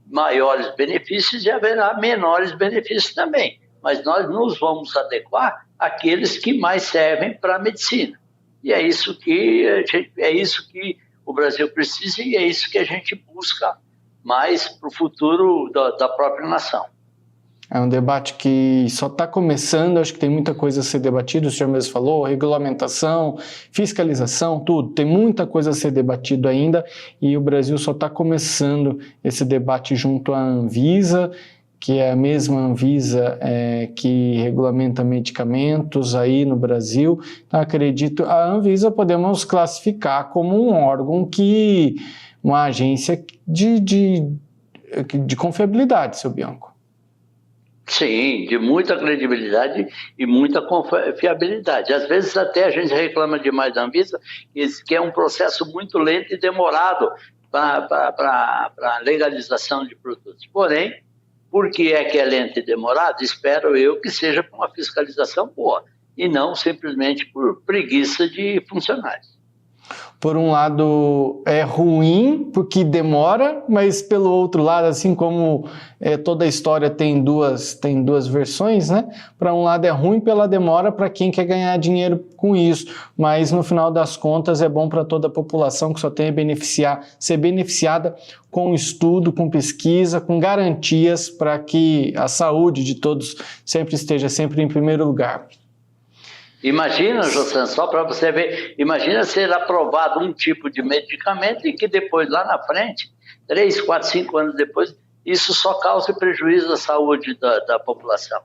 maiores benefícios e haverá menores benefícios também, mas nós nos vamos adequar àqueles que mais servem para a medicina. E é isso que o Brasil precisa e é isso que a gente busca mais para o futuro da própria nação. É um debate que só está começando, acho que tem muita coisa a ser debatida, o senhor mesmo falou, regulamentação, fiscalização, tudo, tem muita coisa a ser debatido ainda e o Brasil só está começando esse debate junto à Anvisa, que é a mesma Anvisa que regulamenta medicamentos aí no Brasil. Então, acredito, a Anvisa podemos classificar como um órgão uma agência de confiabilidade, seu Bianco. Sim, de muita credibilidade e muita confiabilidade. Às vezes até a gente reclama demais da Anvisa, que é um processo muito lento e demorado para a legalização de produtos. Porém, por que é que é lento e demorado? Espero eu que seja com uma fiscalização boa e não simplesmente por preguiça de funcionários. Por um lado é ruim porque demora, mas pelo outro lado, assim como toda a história tem duas versões, né? Para um lado é ruim pela demora para quem quer ganhar dinheiro com isso, mas no final das contas é bom para toda a população que só tem a ser beneficiada com estudo, com pesquisa, com garantias para que a saúde de todos esteja sempre em primeiro lugar. Imagina, Jossan, só para você ver, imagina ser aprovado um tipo de medicamento e que depois, lá na frente, 3, 4, 5 anos depois, isso só causa prejuízo à saúde da população.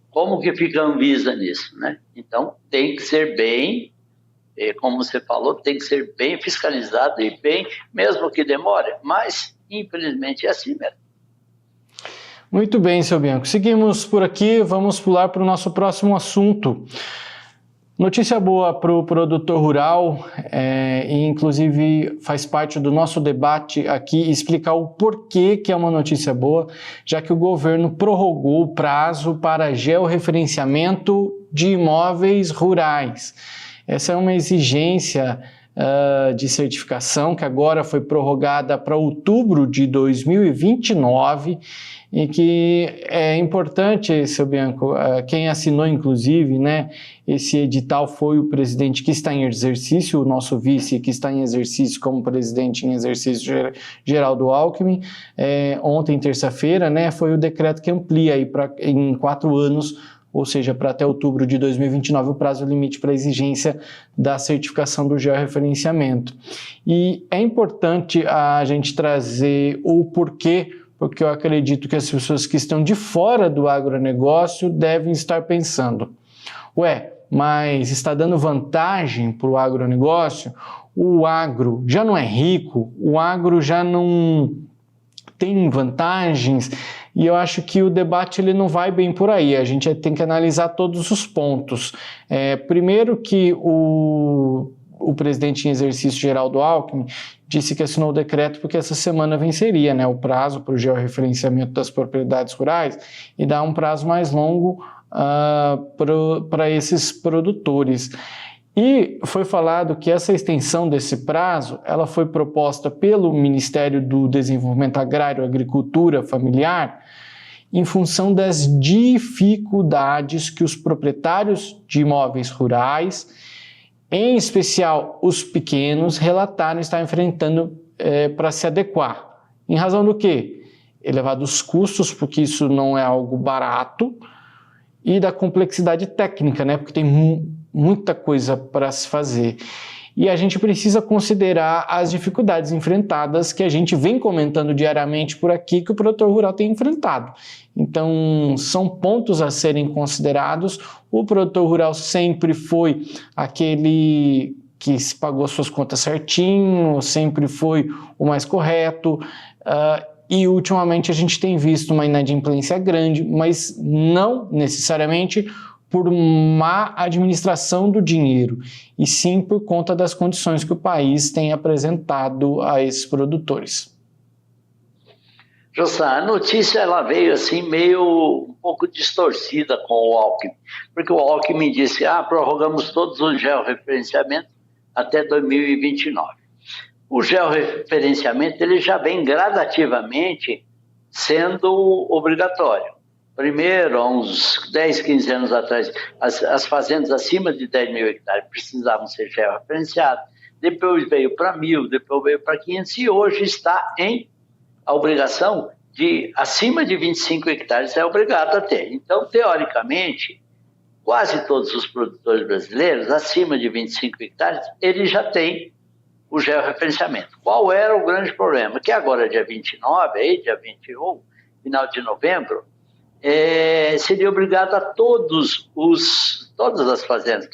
Como que fica a Anvisa nisso, né? Então, tem que ser bem, como você falou, tem que ser bem fiscalizado e bem, mesmo que demore, mas, infelizmente, é assim mesmo. Muito bem, seu Bianco. Seguimos por aqui, vamos pular para o nosso próximo assunto. Notícia boa para o produtor rural, e inclusive faz parte do nosso debate aqui explicar o porquê que é uma notícia boa, já que o governo prorrogou o prazo para georreferenciamento de imóveis rurais. Essa é uma exigência de certificação que agora foi prorrogada para outubro de 2029 e que é importante, seu Bianco, quem assinou inclusive, né, esse edital foi o presidente que está em exercício, o nosso vice que está em exercício como presidente em exercício, Geraldo Alckmin. Ontem, terça-feira, né, foi o decreto que amplia aí em 4 anos, ou seja, para até outubro de 2029, o prazo limite para a exigência da certificação do georreferenciamento. E é importante a gente trazer o porquê, porque eu acredito que as pessoas que estão de fora do agronegócio devem estar pensando, mas está dando vantagem para o agronegócio? O agro já não é rico? O agro já não tem vantagens? E eu acho que o debate ele não vai bem por aí, a gente tem que analisar todos os pontos. Primeiro que o presidente em exercício, Geraldo Alckmin, disse que assinou o decreto porque essa semana venceria, né, o prazo para o georreferenciamento das propriedades rurais e dá um prazo mais longo para esses produtores. E foi falado que essa extensão desse prazo, ela foi proposta pelo Ministério do Desenvolvimento Agrário, Agricultura Familiar, em função das dificuldades que os proprietários de imóveis rurais, em especial os pequenos, relataram estar enfrentando para se adequar. Em razão do quê? Elevados custos, porque isso não é algo barato, e da complexidade técnica, né? Porque tem muita coisa para se fazer. E a gente precisa considerar as dificuldades enfrentadas que a gente vem comentando diariamente por aqui que o produtor rural tem enfrentado. Então, são pontos a serem considerados. O produtor rural sempre foi aquele que se pagou suas contas certinho, sempre foi o mais correto, e ultimamente a gente tem visto uma inadimplência grande, mas não necessariamente por má administração do dinheiro, e sim por conta das condições que o país tem apresentado a esses produtores. Jossan, a notícia ela veio assim meio um pouco distorcida com o Alckmin, porque o Alckmin disse, prorrogamos todos os georreferenciamentos até 2029. O georreferenciamento ele já vem gradativamente sendo obrigatório. Primeiro, há uns 10, 15 anos atrás, as fazendas acima de 10 mil hectares precisavam ser georreferenciadas, depois veio para 1.000, depois veio para 500 e hoje está em a obrigação de acima de 25 hectares é obrigado a ter. Então, teoricamente, quase todos os produtores brasileiros acima de 25 hectares, eles já têm o georreferenciamento. Qual era o grande problema? Que agora, dia 29, dia 21, final de novembro, seria obrigado a todas as fazendas,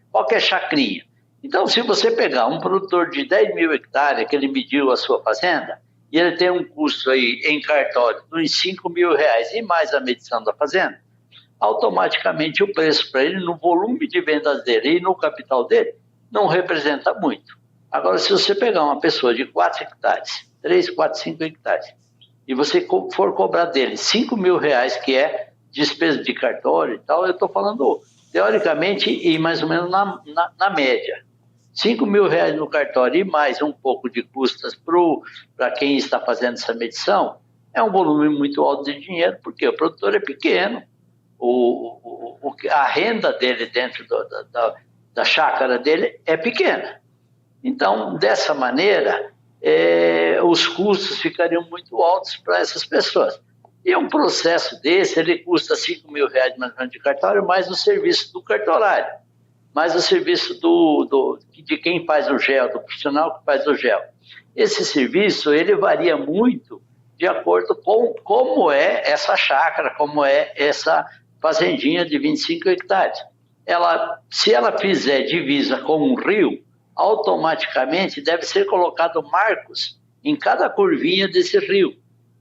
qualquer chacrinha. Então, se você pegar um produtor de 10 mil hectares, que ele mediu a sua fazenda, e ele tem um custo aí em cartório de uns 5 mil reais e mais a medição da fazenda, automaticamente o preço para ele, no volume de vendas dele e no capital dele, não representa muito. Agora, se você pegar uma pessoa de 4 hectares, 3, 4, 5 hectares, e você for cobrar dele 5 mil reais, que é despesa de cartório e tal, eu estou falando teoricamente e mais ou menos na média. R$5.000 no cartório e mais um pouco de custas para quem está fazendo essa medição, é um volume muito alto de dinheiro, porque o produtor é pequeno, a renda dele dentro da chácara dele é pequena. Então, dessa maneira, os custos ficariam muito altos para essas pessoas. E um processo desse, ele custa R$5.000 mais ou menos de cartório, mais o serviço do cartorário, mais o serviço de quem faz o gel, do profissional que faz o gel. Esse serviço, ele varia muito de acordo com como é essa chácara, como é essa fazendinha de 25 hectares. Se ela fizer divisa com um rio, automaticamente deve ser colocado marcos em cada curvinha desse rio.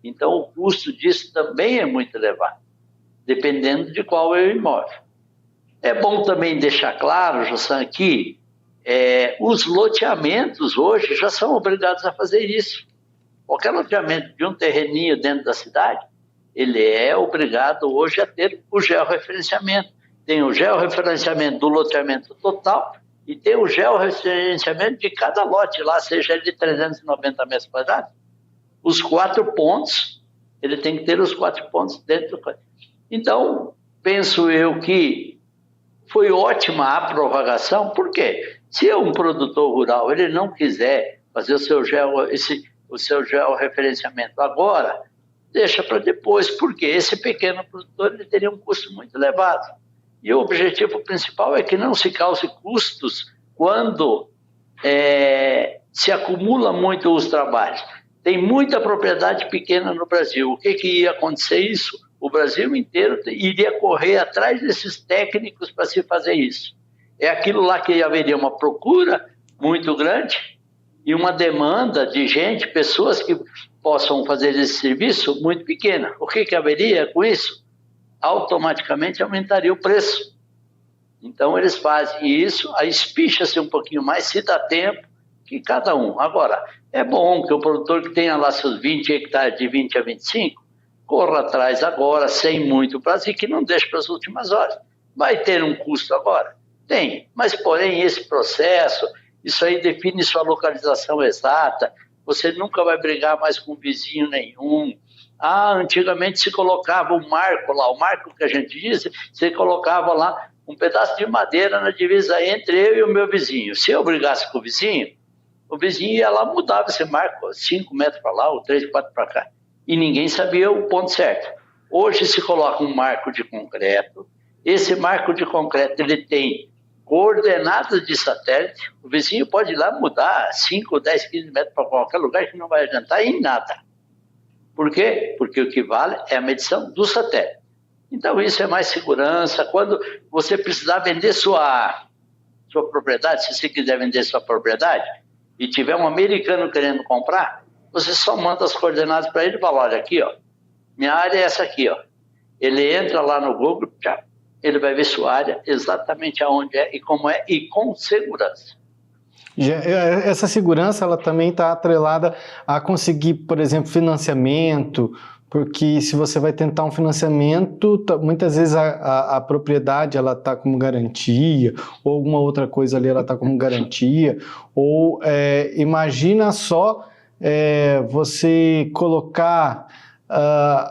Então, o custo disso também é muito elevado, dependendo de qual é o imóvel. É bom também deixar claro, Jossan, que os loteamentos hoje já são obrigados a fazer isso. Qualquer loteamento de um terreninho dentro da cidade, ele é obrigado hoje a ter o georreferenciamento. Tem o georreferenciamento do loteamento total e tem o georreferenciamento de cada lote lá, seja ele de 390 metros quadrados. Os 4 pontos, ele tem que ter os 4 pontos dentro do... Então, penso eu que foi ótima a prorrogação, porque se um produtor rural ele não quiser fazer o seu georreferenciamento agora, deixa para depois, porque esse pequeno produtor ele teria um custo muito elevado. E o objetivo principal é que não se cause custos quando se acumula muito os trabalhos. Tem muita propriedade pequena no Brasil. O que ia acontecer isso? O Brasil inteiro iria correr atrás desses técnicos para se fazer isso. É aquilo lá que haveria uma procura muito grande e uma demanda de gente, pessoas que possam fazer esse serviço muito pequena. O que haveria com isso? Automaticamente aumentaria o preço. Então, eles fazem isso, aí espicha-se um pouquinho mais, se dá tempo, que cada um. Agora, é bom que o produtor que tenha lá seus 20 hectares de 20 a 25, corra atrás agora, sem muito prazo, e que não deixe para as últimas horas. Vai ter um custo agora? Tem, mas porém esse processo, isso aí define sua localização exata, você nunca vai brigar mais com vizinho nenhum. Antigamente se colocava um marco lá, o marco que a gente diz, você colocava lá um pedaço de madeira na divisa entre eu e o meu vizinho. Se eu brigasse com o vizinho ia lá, mudava esse marco, 5 metros para lá, ou 3, 4 para cá. E ninguém sabia o ponto certo. Hoje se coloca um marco de concreto, esse marco de concreto ele tem coordenadas de satélite, o vizinho pode ir lá mudar 5, 10, 15 metros para qualquer lugar que não vai adiantar em nada. Por quê? Porque o que vale é a medição do satélite. Então isso é mais segurança. Quando você precisar vender sua propriedade, se você quiser vender sua propriedade e tiver um americano querendo comprar, você só manda as coordenadas para ele e fala, olha aqui, ó, minha área é essa aqui, ó. Ele entra lá no Google, ele vai ver sua área exatamente aonde é e como é e com segurança. Essa segurança ela também está atrelada a conseguir, por exemplo, financiamento, porque se você vai tentar um financiamento, muitas vezes a propriedade ela está como garantia, ou alguma outra coisa ali ela está como garantia, ou imagina só você colocar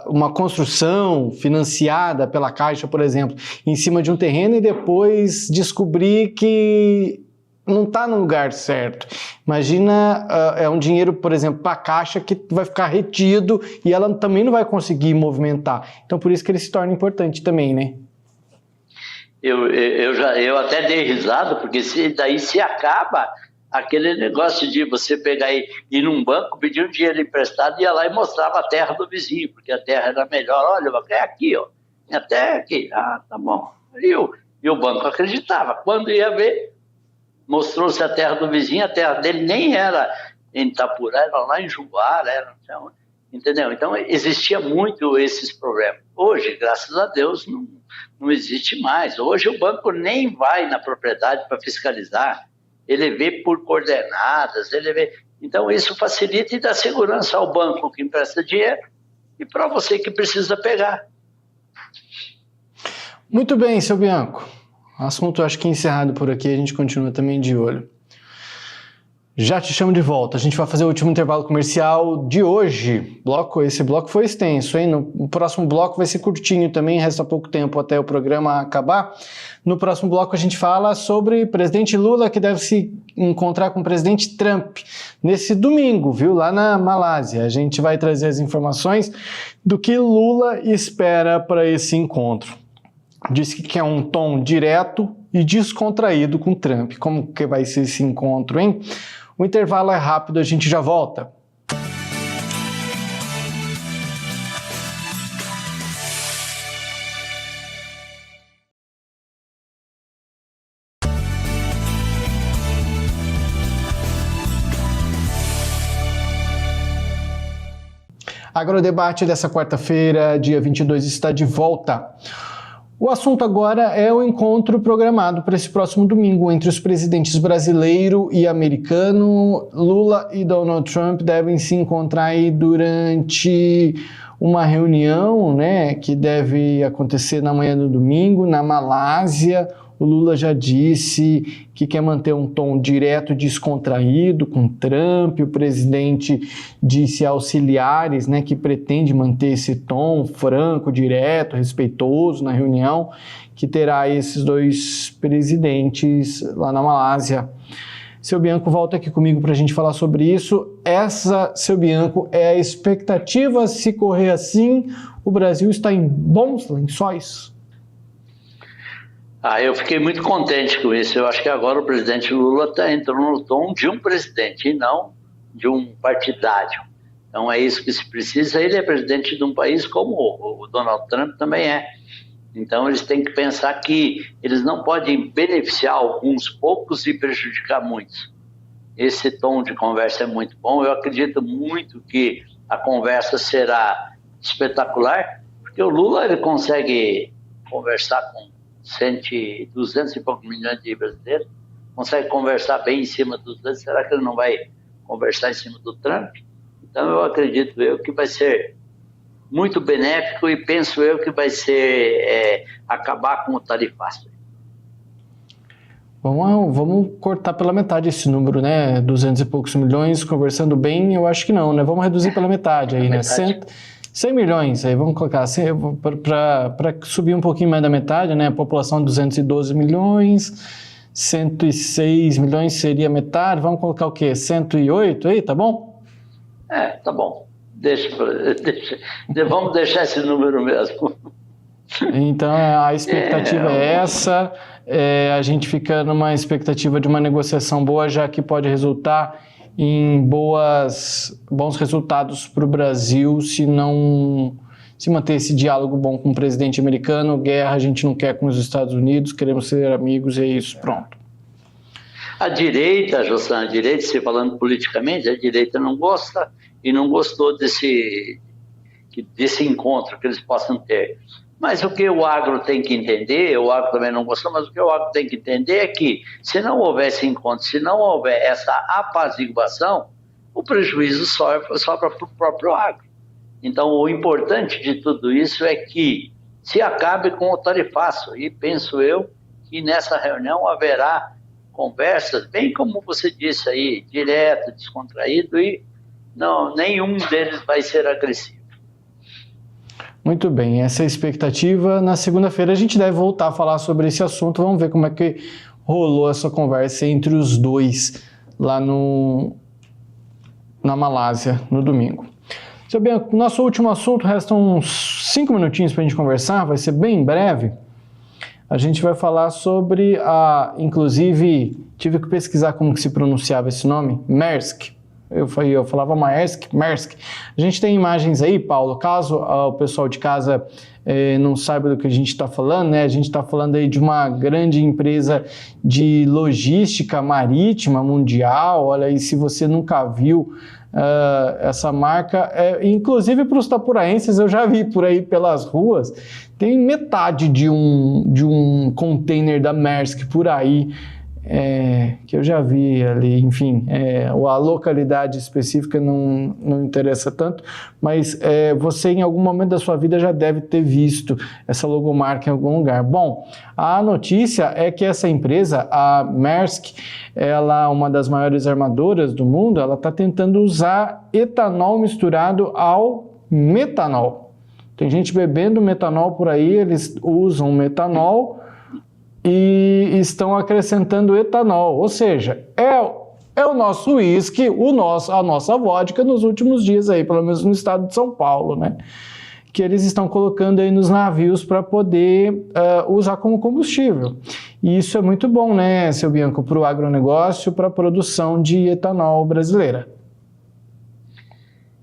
uma construção financiada pela Caixa, por exemplo, em cima de um terreno e depois descobrir que não está no lugar certo. Imagina, é um dinheiro, por exemplo, para a Caixa que vai ficar retido e ela também não vai conseguir movimentar. Então, por isso que ele se torna importante também, né? Eu até dei risada, porque daí se acaba aquele negócio de você pegar e ir num banco, pedir um dinheiro emprestado, ia lá e mostrava a terra do vizinho, porque a terra era melhor. Olha, é aqui, ó. Até aqui. Tá bom. E o banco acreditava. Quando ia ver, mostrou-se a terra do vizinho, a terra dele nem era em Itapurá, era lá em Juara, entendeu? Então, existia muito esses problemas. Hoje, graças a Deus, não existe mais. Hoje, o banco nem vai na propriedade para fiscalizar. Ele vê por coordenadas, ele vê... Então, isso facilita e dá segurança ao banco que empresta dinheiro e para você que precisa pegar. Muito bem, seu Bianco. Assunto acho que encerrado por aqui, a gente continua também de olho. Já te chamo de volta. A gente vai fazer o último intervalo comercial de hoje. Esse bloco foi extenso, hein? No próximo bloco vai ser curtinho também, resta pouco tempo até o programa acabar. No próximo bloco a gente fala sobre o presidente Lula, que deve se encontrar com o presidente Trump nesse domingo, viu? Lá na Malásia. A gente vai trazer as informações do que Lula espera para esse encontro. Diz que quer um tom direto e descontraído com Trump. Como que vai ser esse encontro, hein? O intervalo é rápido, a gente já volta. Agora o debate dessa quarta-feira, dia 22, está de volta. O assunto agora é o encontro programado para esse próximo domingo entre os presidentes brasileiro e americano. Lula e Donald Trump devem se encontrar aí durante uma reunião, né, que deve acontecer na manhã do domingo, na Malásia. O Lula já disse que quer manter um tom direto e descontraído com Trump. O presidente disse a auxiliares, né, que pretende manter esse tom franco, direto, respeitoso na reunião, que terá esses dois presidentes lá na Malásia. Seu Bianco volta aqui comigo para a gente falar sobre isso. Essa, seu Bianco, é a expectativa. Se correr assim, o Brasil está em bons lençóis? Eu fiquei muito contente com isso. Eu acho que agora o presidente Lula entrou no tom de um presidente e não de um partidário. Então é isso que se precisa. Ele é presidente de um país como o Donald Trump também é. Então eles têm que pensar que eles não podem beneficiar alguns poucos e prejudicar muitos. Esse tom de conversa é muito bom. Eu acredito muito que a conversa será espetacular, porque o Lula ele consegue conversar com 200 e poucos milhões de brasileiros, consegue conversar bem em cima dos dois. Será que ele não vai conversar em cima do Trump? Então eu acredito que vai ser muito benéfico e penso eu que vai ser acabar com o tarifaço. Vamos cortar pela metade esse número, né? 200 e poucos milhões, conversando bem, eu acho que não, né? Vamos reduzir pela metade aí, né? 100 milhões, aí vamos colocar para subir um pouquinho mais da metade, né? A população 212 milhões, 106 milhões seria metade, vamos colocar o quê? 108 aí, tá bom? Tá bom. Vamos deixar esse número mesmo. Então a expectativa é essa, a gente fica numa expectativa de uma negociação boa, já que pode resultar em bons resultados para o Brasil se manter esse diálogo bom com o presidente americano. Guerra a gente não quer com os Estados Unidos, queremos ser amigos, é isso, pronto. A direita, Jossan, se falando politicamente, a direita não gosta e não gostou desse encontro que eles possam ter. Mas o que o agro tem que entender, o agro também não gostou, mas o que o agro tem que entender é que se não houver esse encontro, se não houver essa apaziguação, o prejuízo sobra para o próprio agro. Então o importante de tudo isso é que se acabe com o tarifaço, e penso eu que nessa reunião haverá conversas, bem como você disse aí, direto, descontraído, e nenhum deles vai ser agressivo. Muito bem, essa é a expectativa. Na segunda-feira a gente deve voltar a falar sobre esse assunto. Vamos ver como é que rolou essa conversa entre os dois lá na Malásia no domingo. Seu Bianco, nosso último assunto, restam uns 5 minutinhos para a gente conversar, vai ser bem breve. A gente vai falar sobre inclusive, tive que pesquisar como que se pronunciava esse nome, Maersk. Eu falava Maersk. A gente tem imagens aí, Paulo, caso o pessoal de casa não saiba do que a gente está falando, né? A gente está falando aí de uma grande empresa de logística marítima mundial. Olha aí, se você nunca viu essa marca, inclusive para os itapuraenses, eu já vi por aí pelas ruas, tem metade de um container da Maersk por aí que eu já vi ali, enfim, a localidade específica não interessa tanto, mas você em algum momento da sua vida já deve ter visto essa logomarca em algum lugar. Bom, a notícia é que essa empresa, a Maersk, ela é uma das maiores armadoras do mundo, ela está tentando usar etanol misturado ao metanol. Tem gente bebendo metanol por aí, eles usam metanol e estão acrescentando etanol, ou seja, é o nosso uísque, a nossa vodka nos últimos dias aí, pelo menos no estado de São Paulo, né? Que eles estão colocando aí nos navios para poder usar como combustível. E isso é muito bom, né, seu Bianco, para o agronegócio, para a produção de etanol brasileira.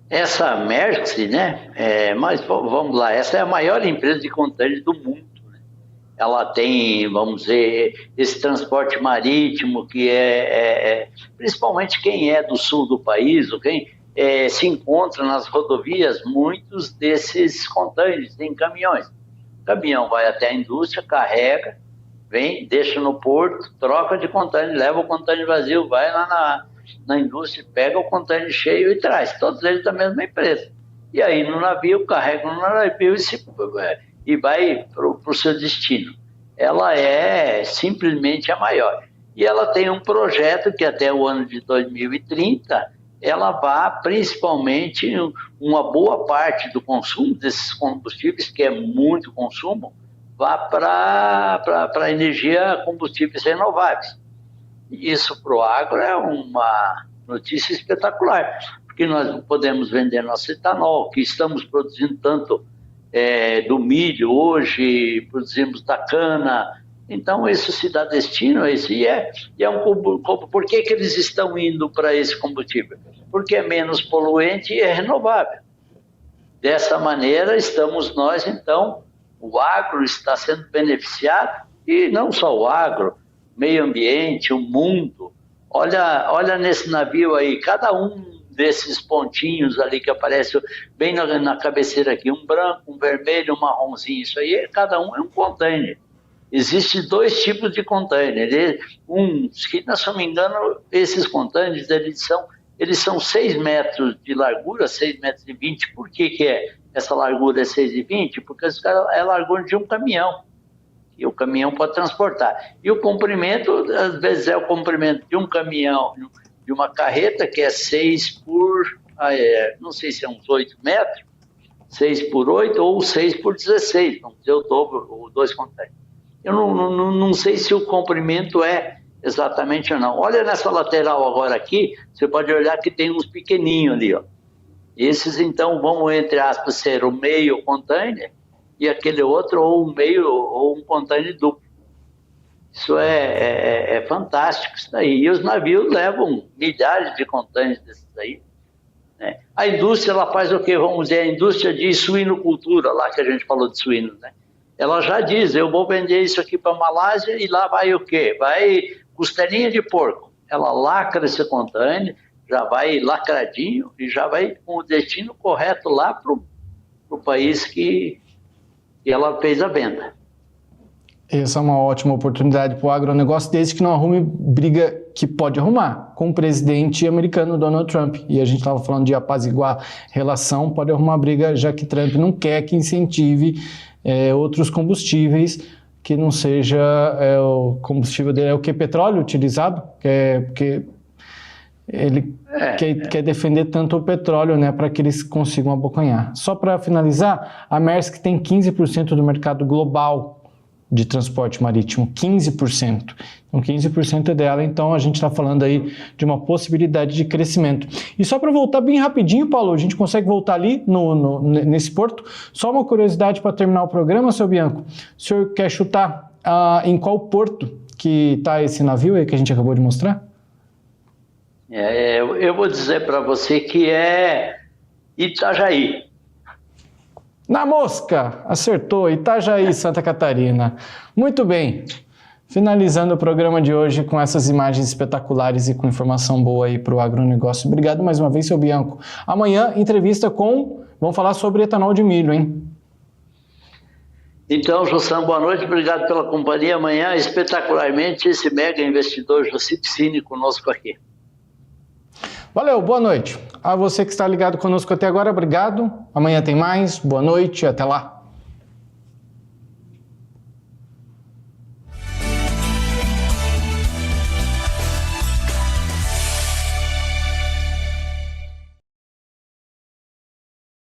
Essa Maersk, né, mas vamos lá, essa é a maior empresa de contêineres do mundo. Ela tem, vamos dizer, esse transporte marítimo que principalmente quem é do sul do país, ou quem se encontra nas rodovias, muitos desses contêineres em caminhões. O caminhão vai até a indústria, carrega, vem, deixa no porto, troca de contêiner, leva o contêiner vazio, vai lá na indústria, pega o contêiner cheio e traz, todos eles da mesma empresa. E aí no navio, carrega no navio e vai para o seu destino. Ela é simplesmente a maior. E ela tem um projeto que até o ano de 2030, ela vai principalmente, uma boa parte do consumo desses combustíveis, que é muito consumo, vá para energia, combustíveis renováveis. Isso para o agro é uma notícia espetacular, porque nós podemos vender nosso etanol, que estamos produzindo tanto do milho, hoje produzimos da cana, então isso se dá destino a esse, e é por que eles estão indo para esse combustível? Porque é menos poluente e é renovável. Dessa maneira estamos nós, então, o agro está sendo beneficiado, e não só o agro, meio ambiente, o mundo. Olha nesse navio aí, cada um desses pontinhos ali que aparece bem na cabeceira aqui, um branco, um vermelho, um marronzinho, isso aí, cada um é um container. Existem dois tipos de container. Que, se não me engano, esses containers, eles são 6 metros de largura, 6 metros e 20. Por que essa largura é 6,20? Porque é a largura de um caminhão. E o caminhão pode transportar. E o comprimento, às vezes, é o comprimento de um caminhão, de uma carreta, que é 6 por, não sei se é uns 8 metros, 6 por 8 ou 6 por 16, vamos dizer o dobro, ou 2 containers. Eu não sei se o comprimento é exatamente ou não. Olha nessa lateral agora aqui, você pode olhar que tem uns pequenininhos ali, ó. Esses, então, vão, entre aspas, ser o meio container e aquele outro, ou um meio, ou um container duplo. Isso é fantástico, isso daí. E os navios levam milhares de contêineres desses aí, né? A indústria, ela faz o quê? Vamos dizer, a indústria de suinocultura, lá que a gente falou de suínos, né? Ela já diz, eu vou vender isso aqui para a Malásia, e lá vai o quê? Vai costelinha de porco. Ela lacra esse contêiner, já vai lacradinho e já vai com o destino correto lá para o país que ela fez a venda. Essa é uma ótima oportunidade para o agronegócio, desde que não arrume briga, que pode arrumar, com o presidente americano Donald Trump. E a gente estava falando de apaziguar relação, pode arrumar briga, já que Trump não quer que incentive outros combustíveis, que não seja o combustível dele, é o que? Petróleo utilizado? Porque ele quer defender tanto o petróleo, né, para que eles consigam abocanhar. Só para finalizar, a Maersk tem 15% do mercado global de transporte marítimo, 15%. Então, 15% é dela, então a gente está falando aí de uma possibilidade de crescimento. E só para voltar bem rapidinho, Paulo, a gente consegue voltar ali nesse porto? Só uma curiosidade para terminar o programa, seu Bianco. O senhor quer chutar em qual porto que está esse navio aí que a gente acabou de mostrar? Eu vou dizer para você que é Itajaí. Na mosca! Acertou, Itajaí, Santa Catarina. Muito bem. Finalizando o programa de hoje com essas imagens espetaculares e com informação boa aí para o agronegócio. Obrigado mais uma vez, seu Bianco. Amanhã, entrevista vamos falar sobre etanol de milho, hein? Então, Jussão, boa noite, obrigado pela companhia. Amanhã, espetacularmente, esse mega investidor José Piscini conosco aqui. Valeu, boa noite. A você que está ligado conosco até agora, obrigado. Amanhã tem mais, boa noite, até lá.